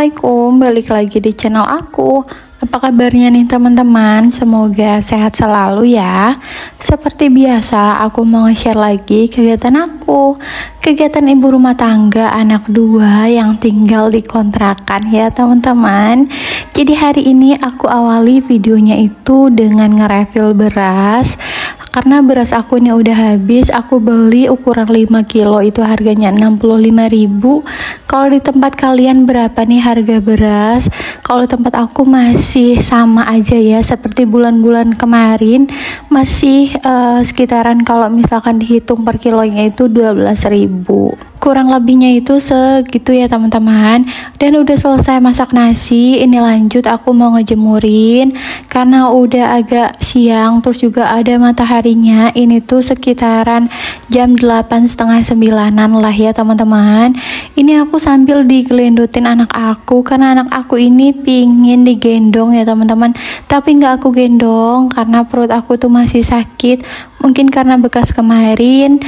Assalamualaikum, balik lagi di channel aku. Apa kabarnya nih teman-teman? Semoga sehat selalu ya. Seperti biasa, aku mau share lagi kegiatan aku. Kegiatan ibu rumah tangga anak 2 yang tinggal di kontrakan ya teman-teman. Jadi hari ini aku awali videonya itu dengan nge-refill beras. Karena beras aku ini udah habis, aku beli ukuran 5 kilo itu harganya 65.000. Kalau di tempat kalian berapa nih harga beras? Kalau di tempat aku masih sama aja ya, seperti bulan-bulan kemarin masih sekitaran, kalau misalkan dihitung per kilonya itu 12.000. Kurang lebihnya itu segitu ya teman-teman. Dan udah selesai masak nasi, ini lanjut aku mau ngejemurin karena udah agak siang, terus juga ada mataharinya. Ini tuh sekitaran jam 8:30-9an lah ya teman-teman. Ini aku sambil digelendotin anak aku karena anak aku ini pingin digendong ya teman-teman, tapi nggak aku gendong karena perut aku tuh masih sakit. Mungkin karena bekas kemarin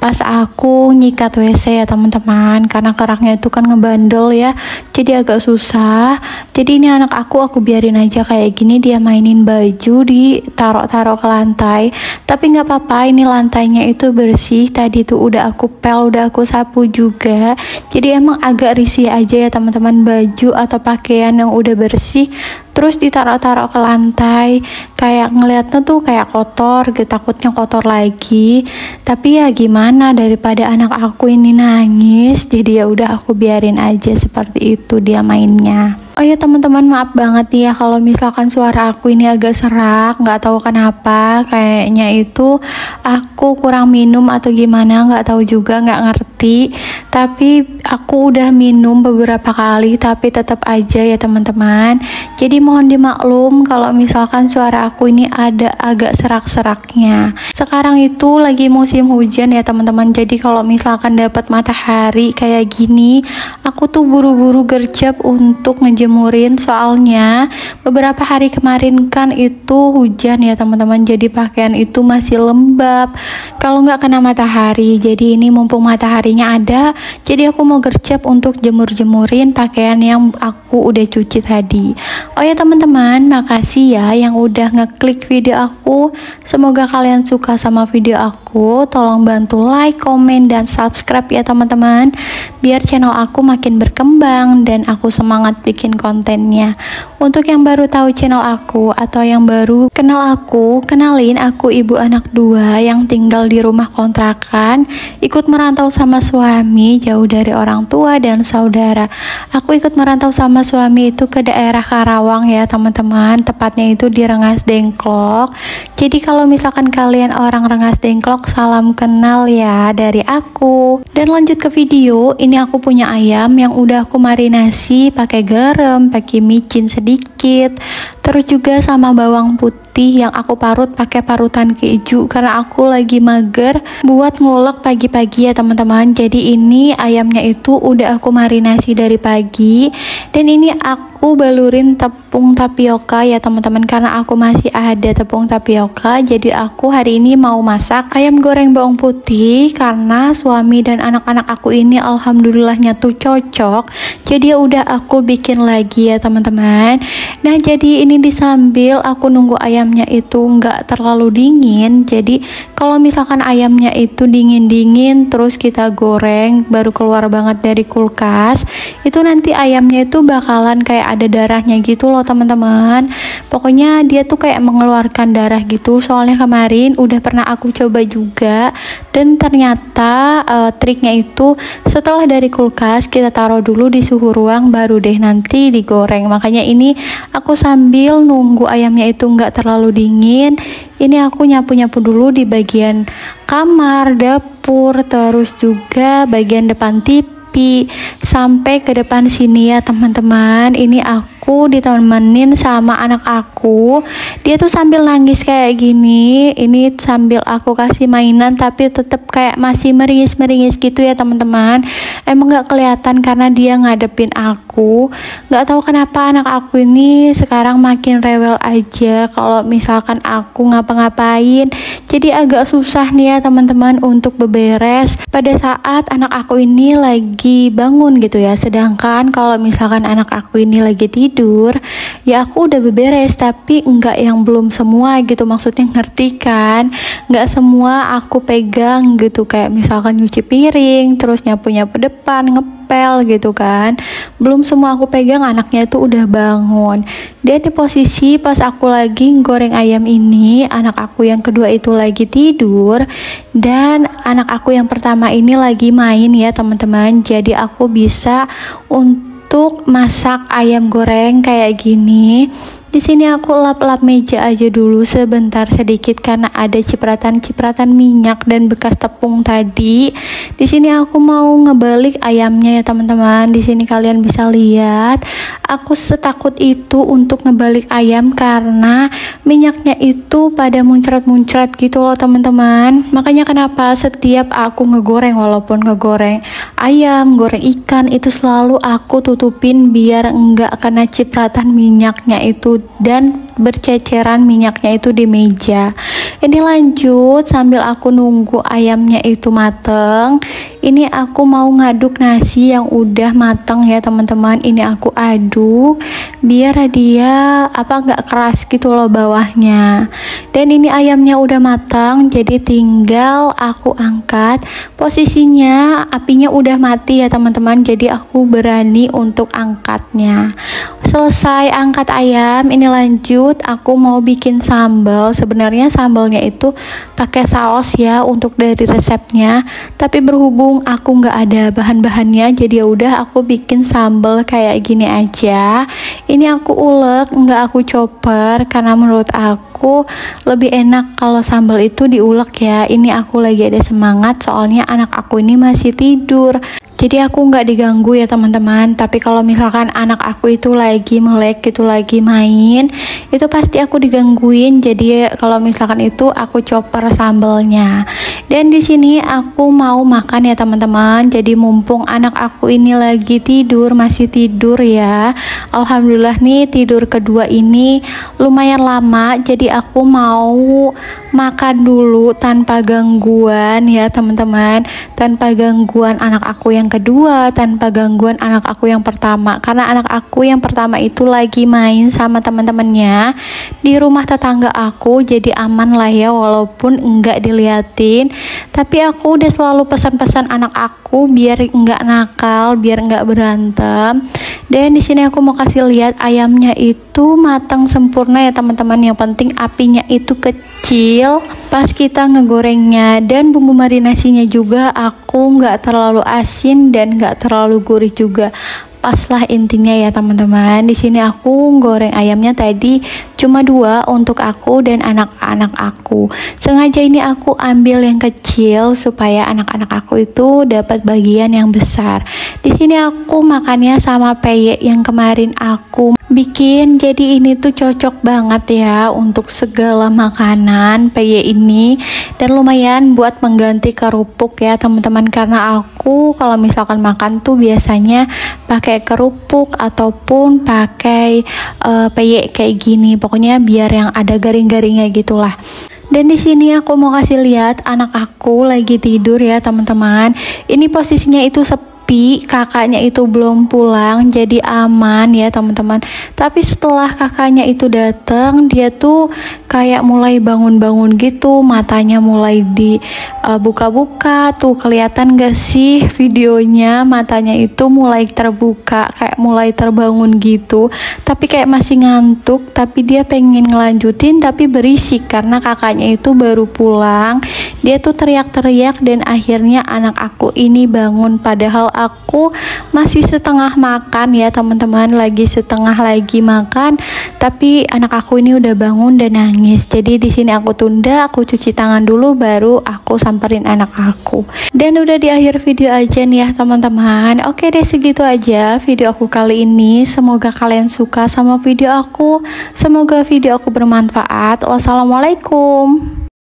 pas aku nyikat WC ya teman-teman, karena keraknya itu kan ngebandel ya, jadi agak susah. Jadi ini anak aku biarin aja kayak gini, dia mainin baju ditaruh-taruh ke lantai. Tapi nggak apa-apa, ini lantainya itu bersih, tadi tuh udah aku pel, udah aku sapu juga. Jadi emang agak risih aja ya teman-teman, baju atau pakaian yang udah bersih terus ditaruh-taruh ke lantai, kayak ngeliatnya tuh kayak kotor gitu, takutnya kotor lagi. Tapi ya gimana, daripada anak aku ini nangis, jadi ya udah aku biarin aja seperti itu dia mainnya. Oh ya teman-teman, maaf banget ya kalau misalkan suara aku ini agak serak, nggak tahu kenapa, kayaknya itu aku kurang minum atau gimana, nggak tahu juga, nggak ngerti. Tapi aku udah minum beberapa kali tapi tetap aja ya teman-teman. Jadi mohon dimaklum kalau misalkan suara aku ini ada agak serak-seraknya. Sekarang itu lagi musim hujan ya teman-teman, jadi kalau misalkan dapat matahari kayak gini, aku tuh buru-buru gercep untuk ngejemurin, soalnya beberapa hari kemarin kan itu hujan ya teman-teman, jadi pakaian itu masih lembab kalau nggak kena matahari. Jadi ini mumpung mataharinya ada, jadi aku mau gercep untuk jemur-jemurin pakaian yang aku udah cuci tadi. Oh ya teman-teman, makasih ya yang udah ngeklik video aku. Semoga kalian suka sama video aku. Tolong bantu like, komen, dan subscribe ya teman-teman, biar channel aku makin berkembang dan aku semangat bikin kontennya. Untuk yang baru tahu channel aku atau yang baru kenal aku, kenalin, aku ibu anak 2 yang tinggal di rumah kontrakan, ikut merantau sama suami jauh dari orang tua dan saudara. Aku ikut merantau sama suami itu ke daerah Karawang ya teman-teman, tepatnya itu di Rengas Dengklok. Jadi kalau misalkan kalian orang Rengas Dengklok, salam kenal ya dari aku. Dan lanjut ke video, ini aku punya ayam yang udah aku marinasi pakai garam, pakai micin sedikit, terus juga sama bawang putih yang aku parut pakai parutan keju karena aku lagi mager buat ngulek pagi-pagi ya teman-teman. Jadi ini ayamnya itu udah aku marinasi dari pagi, dan ini aku balurin tepung tapioka ya teman-teman, karena aku masih ada tepung tapioka. Jadi aku hari ini mau masak ayam goreng bawang putih karena suami dan anak-anak aku ini alhamdulillahnya tuh cocok. Jadi ya udah aku bikin lagi ya teman-teman. Nah jadi ini disambil aku nunggu ayamnya itu nggak terlalu dingin. Jadi kalau misalkan ayamnya itu dingin-dingin terus kita goreng baru keluar banget dari kulkas, itu nanti ayamnya itu bakalan kayak ada darahnya gitu loh teman-teman. Pokoknya dia tuh kayak mengeluarkan darah gitu. Soalnya kemarin udah pernah aku coba juga, dan ternyata triknya itu setelah dari kulkas kita taruh dulu di suhu ruang baru deh nanti digoreng. Makanya ini aku sambil nunggu ayamnya itu nggak terlalu dingin, ini aku nyapu-nyapu dulu di bagian kamar, dapur, terus juga bagian depan TV sampai ke depan sini ya teman-teman. Ini aku aku ditemenin sama anak aku. Dia tuh sambil nangis kayak gini. Ini sambil aku kasih mainan tapi tetap kayak masih meringis gitu ya teman-teman. Emang gak kelihatan karena dia ngadepin aku. Gak tahu kenapa anak aku ini sekarang makin rewel aja kalau misalkan aku ngapa-ngapain. Jadi agak susah nih ya teman-teman untuk beberes pada saat anak aku ini lagi bangun gitu ya. Sedangkan kalau misalkan anak aku ini lagi tidur, ya aku udah beberes, tapi enggak yang belum semua gitu, maksudnya ngerti kan? Enggak semua aku pegang gitu, kayak misalkan nyuci piring, terus nyapu-nyapu depan, ngepel gitu kan. Belum semua aku pegang, anaknya itu udah bangun. Dan di posisi pas aku lagi goreng ayam ini, anak aku yang kedua itu lagi tidur, dan anak aku yang pertama ini lagi main ya teman-teman. Jadi aku bisa untuk masak ayam goreng kayak gini. Di sini aku lap-lap meja aja dulu sebentar sedikit karena ada cipratan-cipratan minyak dan bekas tepung tadi. Di sini aku mau ngebalik ayamnya ya teman-teman. Di sini kalian bisa lihat, aku setakut itu untuk ngebalik ayam karena minyaknya itu pada muncrat-muncrat gitu loh teman-teman. Makanya kenapa setiap aku ngegoreng, walaupun ngegoreng ayam, goreng ikan, itu selalu aku tutupin biar enggak kena cipratan minyaknya itu dan berceceran minyaknya itu di meja. Ini lanjut sambil aku nunggu ayamnya itu mateng. Ini aku mau ngaduk nasi yang udah mateng ya teman-teman. Ini aku aduk biar dia nggak keras gitu loh bawahnya. Dan ini ayamnya udah matang, jadi tinggal aku angkat. Posisinya apinya udah mati ya teman-teman, jadi aku berani untuk angkatnya. Selesai angkat ayam, ini lanjut aku mau bikin sambal. Sebenarnya sambalnya itu pakai saus ya untuk dari resepnya, tapi berhubung aku nggak ada bahan-bahannya, jadi ya udah aku bikin sambal kayak gini aja. Ini aku ulek, nggak aku chopper karena menurut aku lebih enak kalau sambal itu diulek ya. Ini aku lagi ada semangat soalnya anak aku ini masih tidur, jadi aku nggak diganggu ya teman-teman. Tapi kalau misalkan anak aku itu lagi melek gitu, lagi main, itu pasti aku digangguin. Jadi kalau misalkan itu aku chopper sambalnya. Dan di sini aku mau makan ya teman-teman. Jadi mumpung anak aku ini lagi tidur, masih tidur ya. Alhamdulillah nih tidur kedua ini lumayan lama. Jadi aku mau makan dulu tanpa gangguan ya teman-teman, tanpa gangguan anak aku yang kedua, tanpa gangguan anak aku yang pertama. Karena anak aku yang pertama itu lagi main sama teman-temannya di rumah tetangga aku, jadi aman lah ya walaupun enggak diliatin. Tapi aku udah selalu pesan-pesan anak aku biar enggak nakal, biar enggak berantem. Dan di sini aku mau kasih lihat ayamnya itu matang sempurna ya teman-teman. Yang penting apinya itu kecil pas kita ngegorengnya, dan bumbu marinasinya juga aku nggak terlalu asin dan nggak terlalu gurih juga, pas lah intinya ya teman-teman. Di sini aku goreng ayamnya tadi cuma 2 untuk aku dan anak-anak aku. Sengaja ini aku ambil yang kecil supaya anak-anak aku itu dapat bagian yang besar. Di sini aku makannya sama peyek yang kemarin aku bikin. Jadi ini tuh cocok banget ya untuk segala makanan, peyek ini, dan lumayan buat mengganti kerupuk ya teman-teman. Karena aku kalau misalkan makan tuh biasanya pakai kerupuk ataupun pakai peyek kayak gini. Pokoknya biar yang ada garing-garingnya gitulah. Dan di sini aku mau kasih lihat anak aku lagi tidur ya teman-teman. Ini posisinya itu sepi, kakaknya itu belum pulang, jadi aman ya teman-teman. Tapi setelah kakaknya itu datang, dia tuh kayak mulai bangun-bangun gitu, matanya mulai dibuka-buka. Tuh kelihatan gak sih videonya, matanya itu mulai terbuka, kayak mulai terbangun gitu. Tapi kayak masih ngantuk, tapi dia pengen ngelanjutin tapi berisik karena kakaknya itu baru pulang. Dia tuh teriak-teriak dan akhirnya anak aku ini bangun, padahal aku masih setengah makan ya teman-teman, lagi setengah lagi makan, tapi anak aku ini udah bangun dan nangis. Jadi di sini aku tunda, aku cuci tangan dulu baru aku samperin anak aku. Dan udah di akhir video aja nih ya teman-teman. Oke deh, segitu aja video aku kali ini. Semoga kalian suka sama video aku. Semoga video aku bermanfaat. Wassalamualaikum.